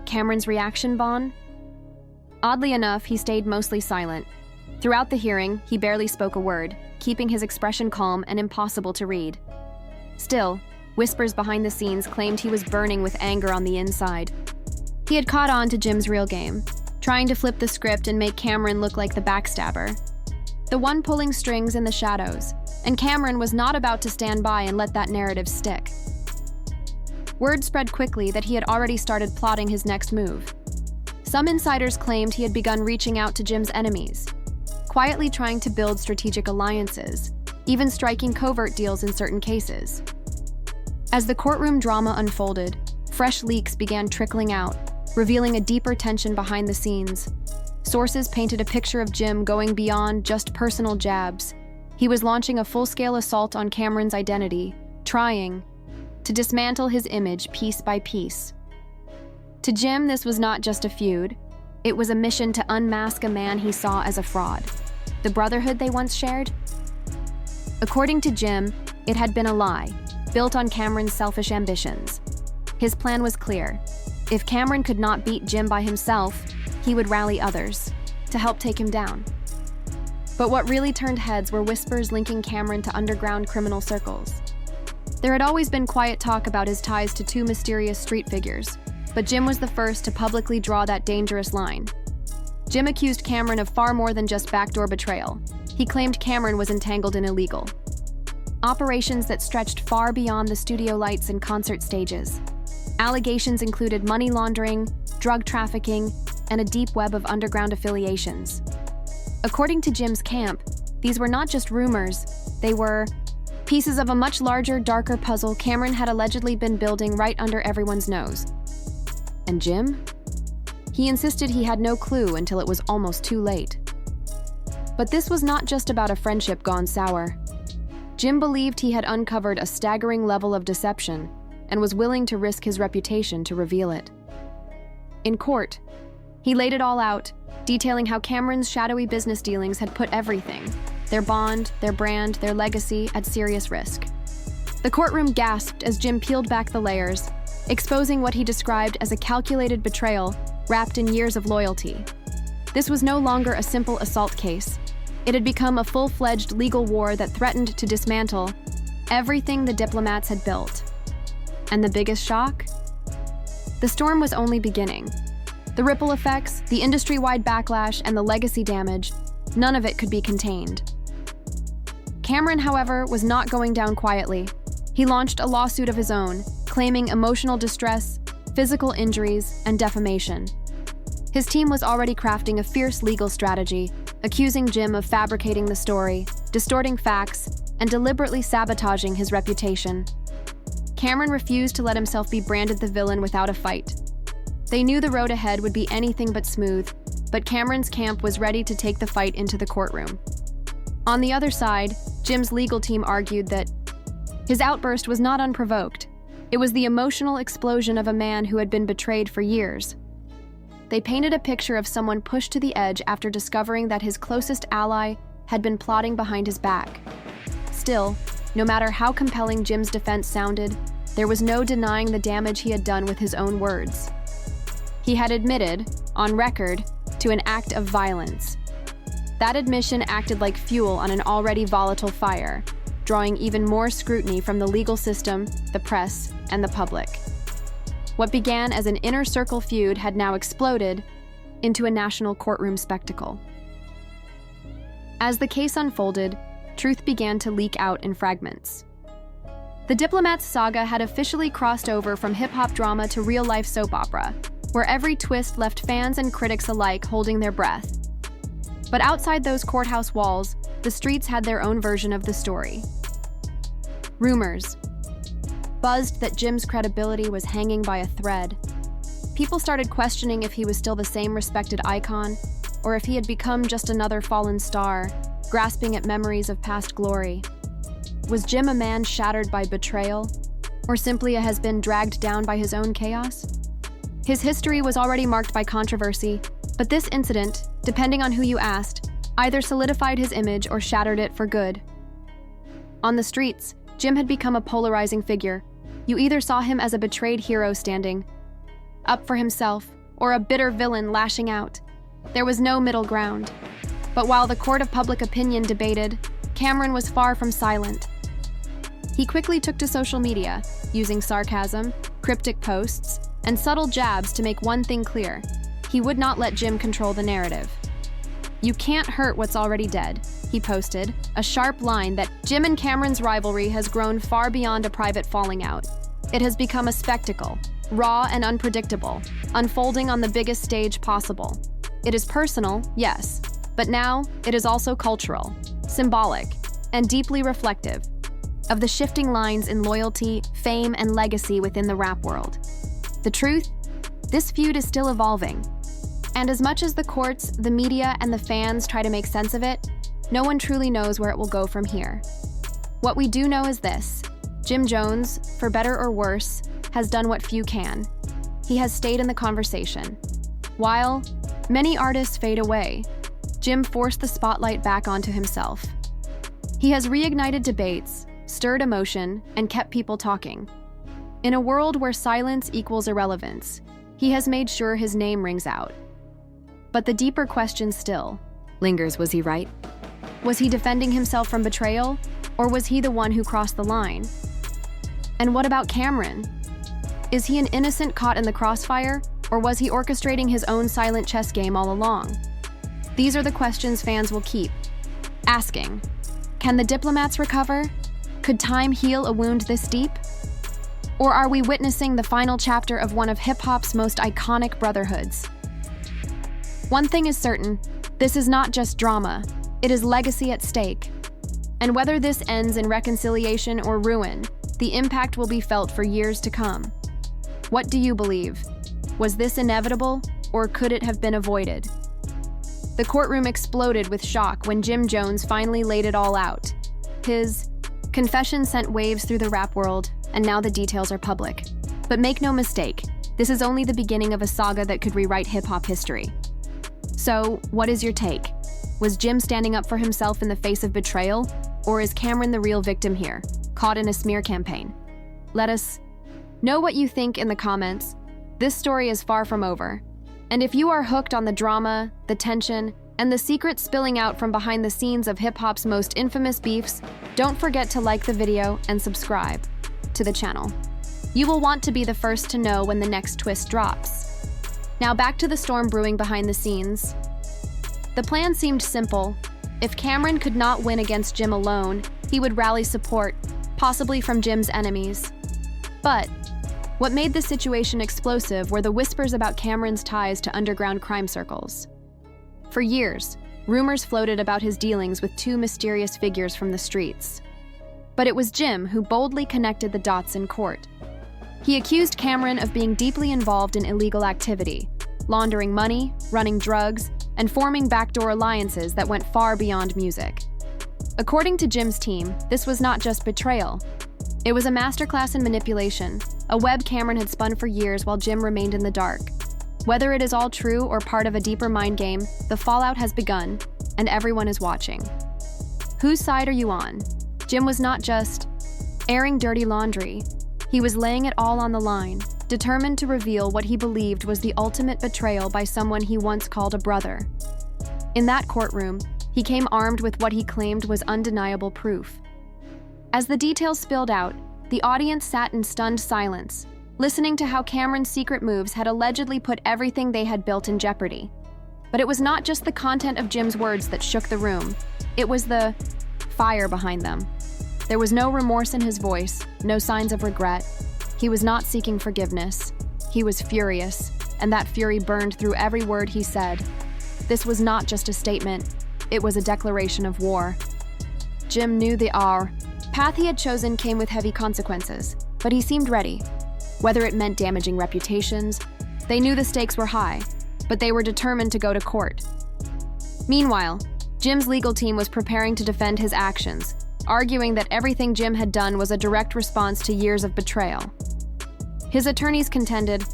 Cameron's reaction, Bon? Oddly enough, he stayed mostly silent. Throughout the hearing, he barely spoke a word, keeping his expression calm and impossible to read. Still, whispers behind the scenes claimed he was burning with anger on the inside. He had caught on to Jim's real game, trying to flip the script and make Cameron look like the backstabber, the one pulling strings in the shadows, and Cameron was not about to stand by and let that narrative stick. Word spread quickly that he had already started plotting his next move. Some insiders claimed he had begun reaching out to Jim's enemies, quietly trying to build strategic alliances, even striking covert deals in certain cases. As the courtroom drama unfolded, fresh leaks began trickling out, revealing a deeper tension behind the scenes. Sources painted a picture of Jim going beyond just personal jabs. He was launching a full-scale assault on Cameron's identity, trying to dismantle his image piece by piece. To Jim, this was not just a feud. It was a mission to unmask a man he saw as a fraud. The brotherhood they once shared? According to Jim, it had been a lie, built on Cameron's selfish ambitions. His plan was clear. If Cameron could not beat Jim by himself, he would rally others to help take him down. But what really turned heads were whispers linking Cameron to underground criminal circles. There had always been quiet talk about his ties to two mysterious street figures, but Jim was the first to publicly draw that dangerous line. Jim accused Cameron of far more than just backdoor betrayal. He claimed Cameron was entangled in illegal operations that stretched far beyond the studio lights and concert stages. Allegations included money laundering, drug trafficking, and a deep web of underground affiliations. According to Jim's camp, these were not just rumors, they were pieces of a much larger, darker puzzle Cameron had allegedly been building right under everyone's nose. And Jim? He insisted he had no clue until it was almost too late. But this was not just about a friendship gone sour. Jim believed he had uncovered a staggering level of deception and was willing to risk his reputation to reveal it. In court, he laid it all out, detailing how Cameron's shadowy business dealings had put everything, their bond, their brand, their legacy, at serious risk. The courtroom gasped as Jim peeled back the layers, exposing what he described as a calculated betrayal wrapped in years of loyalty. This was no longer a simple assault case. It had become a full-fledged legal war that threatened to dismantle everything the diplomats had built. And the biggest shock? The storm was only beginning. The ripple effects, the industry-wide backlash, and the legacy damage, none of it could be contained. Cameron, however, was not going down quietly. He launched a lawsuit of his own, claiming emotional distress, physical injuries, and defamation. His team was already crafting a fierce legal strategy, accusing Jim of fabricating the story, distorting facts, and deliberately sabotaging his reputation. Cameron refused to let himself be branded the villain without a fight. They knew the road ahead would be anything but smooth, but Cameron's camp was ready to take the fight into the courtroom. On the other side, Jim's legal team argued that his outburst was not unprovoked. It was the emotional explosion of a man who had been betrayed for years. They painted a picture of someone pushed to the edge after discovering that his closest ally had been plotting behind his back. Still, no matter how compelling Jim's defense sounded, there was no denying the damage he had done with his own words. He had admitted, on record, to an act of violence. That admission acted like fuel on an already volatile fire, drawing even more scrutiny from the legal system, the press, and the public. What began as an inner circle feud had now exploded into a national courtroom spectacle. As the case unfolded, truth began to leak out in fragments. The Diplomat's saga had officially crossed over from hip-hop drama to real-life soap opera, where every twist left fans and critics alike holding their breath. But outside those courthouse walls, the streets had their own version of the story. Rumors buzzed that Jim's credibility was hanging by a thread. People started questioning if he was still the same respected icon, or if he had become just another fallen star, grasping at memories of past glory. Was Jim a man shattered by betrayal, or simply a has-been dragged down by his own chaos? His history was already marked by controversy, but this incident, depending on who you asked, either solidified his image or shattered it for good. On the streets, Jim had become a polarizing figure. You either saw him as a betrayed hero standing up for himself, or a bitter villain lashing out. There was no middle ground. But while the court of public opinion debated, Cameron was far from silent. He quickly took to social media, using sarcasm, cryptic posts, and subtle jabs to make one thing clear: he would not let Jim control the narrative. "You can't hurt what's already dead," he posted, a sharp line that Jim and Cameron's rivalry has grown far beyond a private falling out. It has become a spectacle, raw and unpredictable, unfolding on the biggest stage possible. It is personal, yes, but now it is also cultural, symbolic, and deeply reflective of the shifting lines in loyalty, fame, and legacy within the rap world. The truth? This feud is still evolving. And as much as the courts, the media, and the fans try to make sense of it, no one truly knows where it will go from here. What we do know is this: Jim Jones, for better or worse, has done what few can. He has stayed in the conversation. While many artists fade away, Jim forced the spotlight back onto himself. He has reignited debates, stirred emotion, and kept people talking. In a world where silence equals irrelevance, he has made sure his name rings out. But the deeper question still lingers: was he right? Was he defending himself from betrayal, or was he the one who crossed the line? And what about Cameron? Is he an innocent caught in the crossfire, or was he orchestrating his own silent chess game all along? These are the questions fans will keep asking. Can the diplomats recover? Could time heal a wound this deep? Or are we witnessing the final chapter of one of hip-hop's most iconic brotherhoods? One thing is certain: this is not just drama, it is legacy at stake. And whether this ends in reconciliation or ruin, the impact will be felt for years to come. What do you believe? Was this inevitable, or could it have been avoided? The courtroom exploded with shock when Jim Jones finally laid it all out. His confession sent waves through the rap world, and now the details are public. But make no mistake, this is only the beginning of a saga that could rewrite hip-hop history. So, what is your take? Was Jim standing up for himself in the face of betrayal, or is Cameron the real victim here, caught in a smear campaign? Let us know what you think in the comments. This story is far from over. And if you are hooked on the drama, the tension, and the secrets spilling out from behind the scenes of hip-hop's most infamous beefs, don't forget to like the video and subscribe to the channel. You will want to be the first to know when the next twist drops. Now back to the storm brewing behind the scenes. The plan seemed simple. If Cameron could not win against Jim alone, he would rally support, possibly from Jim's enemies. But what made the situation explosive were the whispers about Cameron's ties to underground crime circles. For years, rumors floated about his dealings with two mysterious figures from the streets. But it was Jim who boldly connected the dots in court. He accused Cameron of being deeply involved in illegal activity, laundering money, running drugs, and forming backdoor alliances that went far beyond music. According to Jim's team, this was not just betrayal. It was a masterclass in manipulation, a web Cameron had spun for years while Jim remained in the dark. Whether it is all true or part of a deeper mind game, the fallout has begun, and everyone is watching. Whose side are you on? Jim was not just airing dirty laundry. He was laying it all on the line, determined to reveal what he believed was the ultimate betrayal by someone he once called a brother. In that courtroom, he came armed with what he claimed was undeniable proof. As the details spilled out, the audience sat in stunned silence, listening to how Cameron's secret moves had allegedly put everything they had built in jeopardy. But it was not just the content of Jim's words that shook the room. It was the fire behind them. There was no remorse in his voice, no signs of regret. He was not seeking forgiveness. He was furious, and that fury burned through every word he said. This was not just a statement, it was a declaration of war. Jim knew the path he had chosen came with heavy consequences, but he seemed ready. Whether it meant damaging reputations, they knew the stakes were high, but they were determined to go to court. Meanwhile, Jim's legal team was preparing to defend his actions, arguing that everything Jim had done was a direct response to years of betrayal. His attorneys contended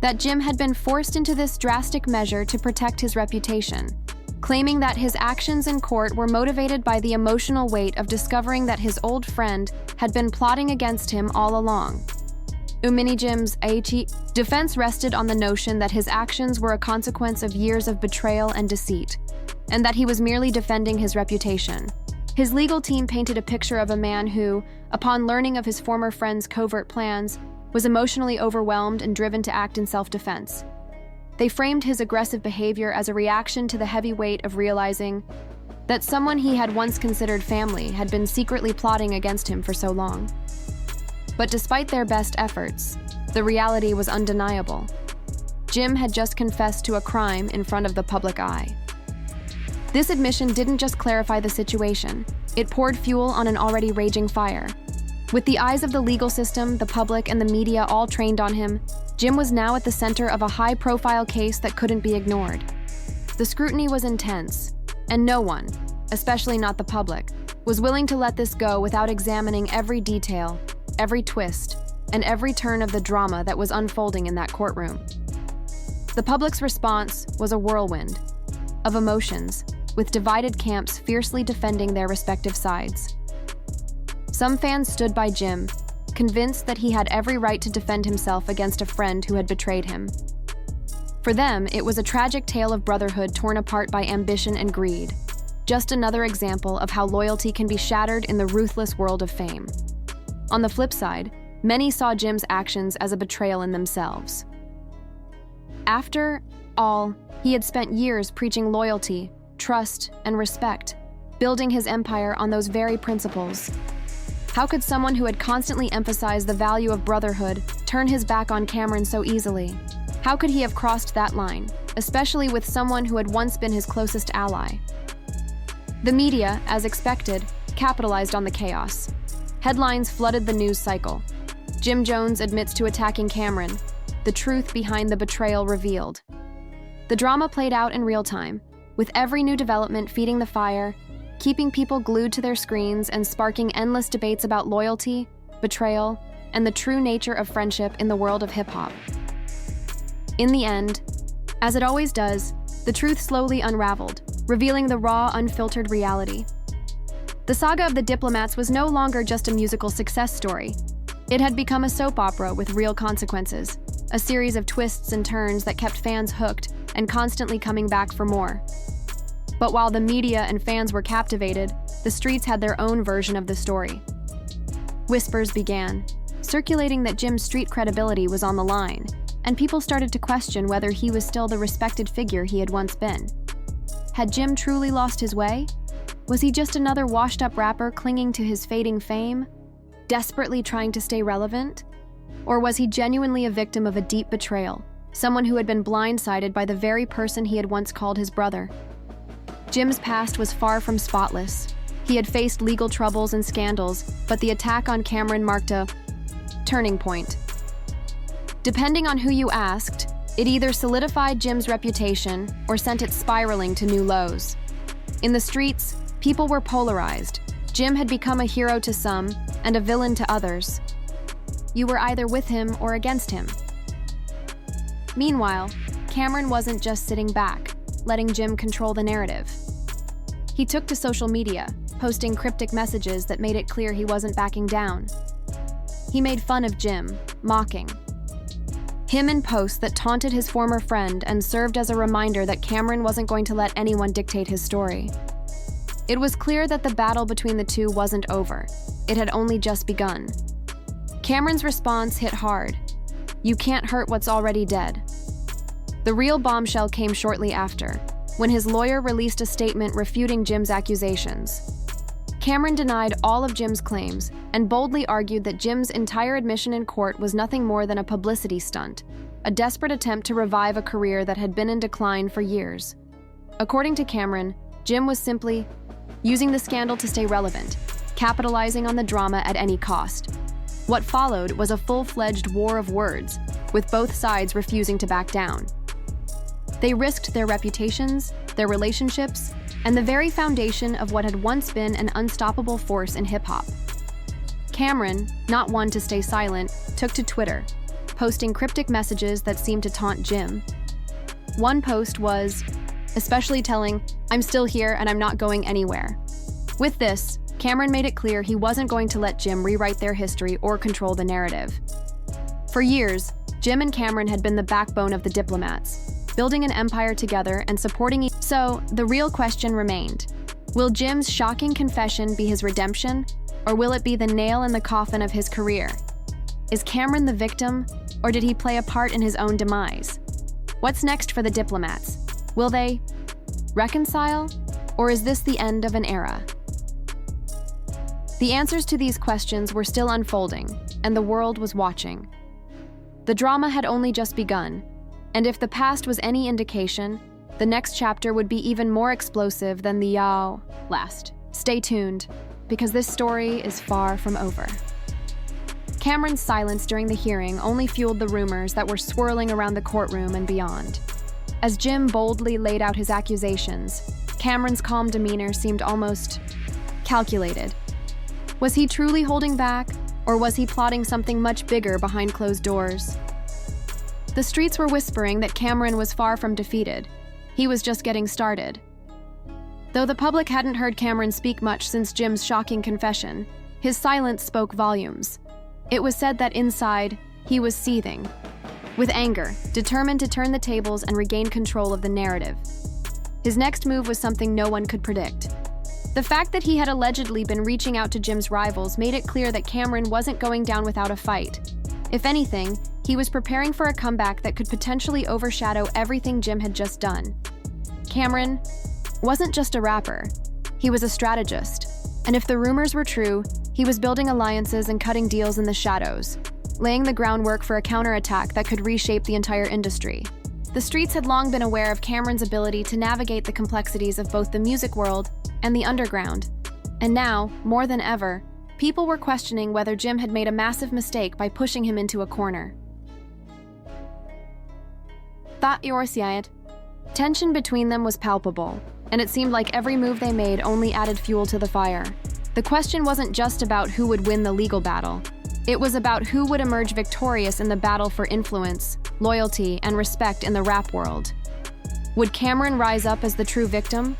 that Jim had been forced into this drastic measure to protect his reputation, claiming that his actions in court were motivated by the emotional weight of discovering that his old friend had been plotting against him all along. Jim's defense rested on the notion that his actions were a consequence of years of betrayal and deceit, and that he was merely defending his reputation. His legal team painted a picture of a man who, upon learning of his former friend's covert plans, was emotionally overwhelmed and driven to act in self-defense. They framed his aggressive behavior as a reaction to the heavy weight of realizing that someone he had once considered family had been secretly plotting against him for so long. But despite their best efforts, the reality was undeniable. Jim had just confessed to a crime in front of the public eye. This admission didn't just clarify the situation, it poured fuel on an already raging fire. With the eyes of the legal system, the public, and the media all trained on him, Jim was now at the center of a high-profile case that couldn't be ignored. The scrutiny was intense, and no one, especially not the public, was willing to let this go without examining every detail, every twist, and every turn of the drama that was unfolding in that courtroom. The public's response was a whirlwind of emotions, with divided camps fiercely defending their respective sides. Some fans stood by Jim, convinced that he had every right to defend himself against a friend who had betrayed him. For them, it was a tragic tale of brotherhood torn apart by ambition and greed, just another example of how loyalty can be shattered in the ruthless world of fame. On the flip side, many saw Jim's actions as a betrayal in themselves. After all, he had spent years preaching loyalty, trust, and respect, building his empire on those very principles. How could someone who had constantly emphasized the value of brotherhood turn his back on Cameron so easily? How could he have crossed that line, especially with someone who had once been his closest ally? The media, as expected, capitalized on the chaos. Headlines flooded the news cycle. Jim Jones admits to attacking Cameron, the truth behind the betrayal revealed. The drama played out in real time, with every new development feeding the fire, keeping people glued to their screens and sparking endless debates about loyalty, betrayal, and the true nature of friendship in the world of hip-hop. In the end, as it always does, the truth slowly unraveled, revealing the raw, unfiltered reality. The saga of the Diplomats was no longer just a musical success story. It had become a soap opera with real consequences, a series of twists and turns that kept fans hooked and constantly coming back for more. But while the media and fans were captivated, the streets had their own version of the story. Whispers began, circulating that Jim's street credibility was on the line, and people started to question whether he was still the respected figure he had once been. Had Jim truly lost his way? Was he just another washed-up rapper clinging to his fading fame, desperately trying to stay relevant? Or was he genuinely a victim of a deep betrayal, someone who had been blindsided by the very person he had once called his brother? Jim's past was far from spotless. He had faced legal troubles and scandals, but the attack on Cameron marked a turning point. Depending on who you asked, it either solidified Jim's reputation or sent it spiraling to new lows. In the streets, people were polarized. Jim had become a hero to some and a villain to others. You were either with him or against him. Meanwhile, Cameron wasn't just sitting back, letting Jim control the narrative. He took to social media, posting cryptic messages that made it clear he wasn't backing down. He made fun of Jim, mocking him in posts that taunted his former friend and served as a reminder that Cameron wasn't going to let anyone dictate his story. It was clear that the battle between the two wasn't over. It had only just begun. Cameron's response hit hard. You can't hurt what's already dead. The real bombshell came shortly after, when his lawyer released a statement refuting Jim's accusations. Cameron denied all of Jim's claims and boldly argued that Jim's entire admission in court was nothing more than a publicity stunt, a desperate attempt to revive a career that had been in decline for years. According to Cameron, Jim was simply using the scandal to stay relevant, capitalizing on the drama at any cost. What followed was a full-fledged war of words, with both sides refusing to back down. They risked their reputations, their relationships, and the very foundation of what had once been an unstoppable force in hip-hop. Cameron, not one to stay silent, took to Twitter, posting cryptic messages that seemed to taunt Jim. One post was especially telling, "I'm still here and I'm not going anywhere." With this, Cameron made it clear he wasn't going to let Jim rewrite their history or control the narrative. For years, Jim and Cameron had been the backbone of the Diplomats, building an empire together and supporting each other. So, the real question remained. Will Jim's shocking confession be his redemption, or will it be the nail in the coffin of his career? Is Cameron the victim, or did he play a part in his own demise? What's next for the Diplomats? Will they reconcile, or is this the end of an era? The answers to these questions were still unfolding, and the world was watching. The drama had only just begun, and if the past was any indication, the next chapter would be even more explosive than the last. Stay tuned, because this story is far from over. Cameron's silence during the hearing only fueled the rumors that were swirling around the courtroom and beyond. As Jim boldly laid out his accusations, Cameron's calm demeanor seemed almost calculated. Was he truly holding back, or was he plotting something much bigger behind closed doors? The streets were whispering that Cameron was far from defeated. He was just getting started. Though the public hadn't heard Cameron speak much since Jim's shocking confession, his silence spoke volumes. It was said that inside, he was seething, with anger, determined to turn the tables and regain control of the narrative. His next move was something no one could predict. The fact that he had allegedly been reaching out to Jim's rivals made it clear that Cameron wasn't going down without a fight. If anything, he was preparing for a comeback that could potentially overshadow everything Jim had just done. Cameron wasn't just a rapper, he was a strategist. And if the rumors were true, he was building alliances and cutting deals in the shadows, laying the groundwork for a counterattack that could reshape the entire industry. The streets had long been aware of Cameron's ability to navigate the complexities of both the music world and the underground. And now, more than ever, people were questioning whether Jim had made a massive mistake by pushing him into a corner. Tension between them was palpable, and it seemed like every move they made only added fuel to the fire. The question wasn't just about who would win the legal battle. It was about who would emerge victorious in the battle for influence, loyalty, and respect in the rap world. Would Cameron rise up as the true victim,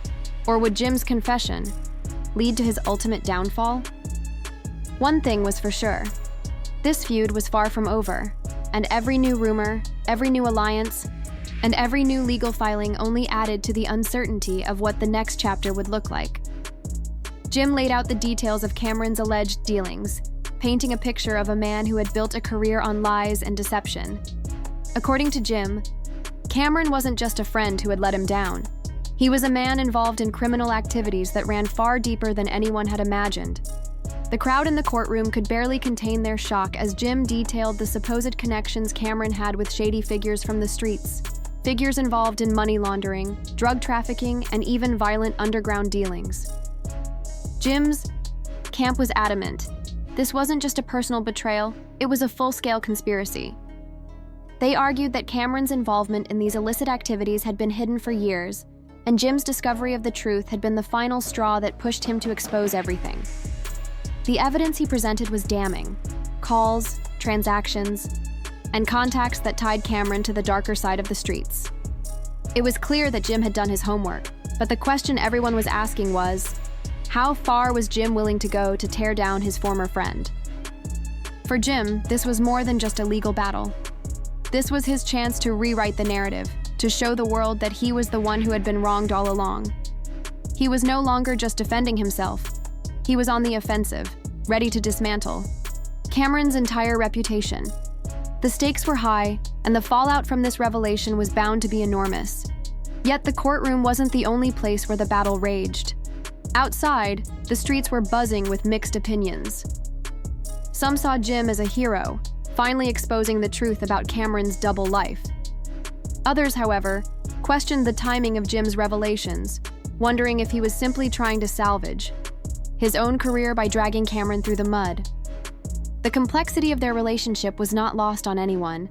or would Jim's confession lead to his ultimate downfall? One thing was for sure. This feud was far from over, and every new rumor, every new alliance, and every new legal filing only added to the uncertainty of what the next chapter would look like. Jim laid out the details of Cameron's alleged dealings, painting a picture of a man who had built a career on lies and deception. According to Jim, Cameron wasn't just a friend who had let him down. He was a man involved in criminal activities that ran far deeper than anyone had imagined. The crowd in the courtroom could barely contain their shock as Jim detailed the supposed connections Cameron had with shady figures from the streets. Figures involved in money laundering, drug trafficking, and even violent underground dealings. Jim's camp was adamant. This wasn't just a personal betrayal, it was a full-scale conspiracy. They argued that Cameron's involvement in these illicit activities had been hidden for years, and Jim's discovery of the truth had been the final straw that pushed him to expose everything. The evidence he presented was damning. Calls, transactions, and contacts that tied Cameron to the darker side of the streets. It was clear that Jim had done his homework, but the question everyone was asking was, how far was Jim willing to go to tear down his former friend? For Jim, this was more than just a legal battle. This was his chance to rewrite the narrative, to show the world that he was the one who had been wronged all along. He was no longer just defending himself. He was on the offensive, ready to dismantle Cameron's entire reputation. The stakes were high, and the fallout from this revelation was bound to be enormous. Yet the courtroom wasn't the only place where the battle raged. Outside, the streets were buzzing with mixed opinions. Some saw Jim as a hero, finally exposing the truth about Cameron's double life. Others, however, questioned the timing of Jim's revelations, wondering if he was simply trying to salvage his own career by dragging Cameron through the mud. The complexity of their relationship was not lost on anyone.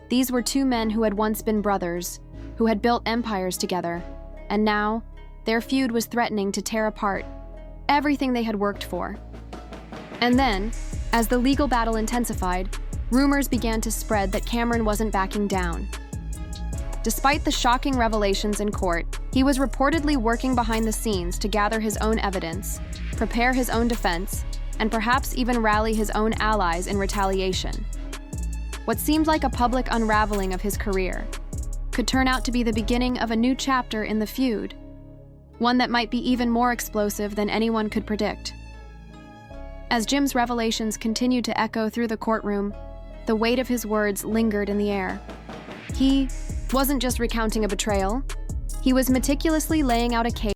These were two men who had once been brothers, who had built empires together, and now, their feud was threatening to tear apart everything they had worked for. And then, as the legal battle intensified, rumors began to spread that Cameron wasn't backing down. Despite the shocking revelations in court, he was reportedly working behind the scenes to gather his own evidence, prepare his own defense, and perhaps even rally his own allies in retaliation. What seemed like a public unraveling of his career could turn out to be the beginning of a new chapter in the feud, one that might be even more explosive than anyone could predict. As Jim's revelations continued to echo through the courtroom, the weight of his words lingered in the air. He wasn't just recounting a betrayal, he was meticulously laying out a case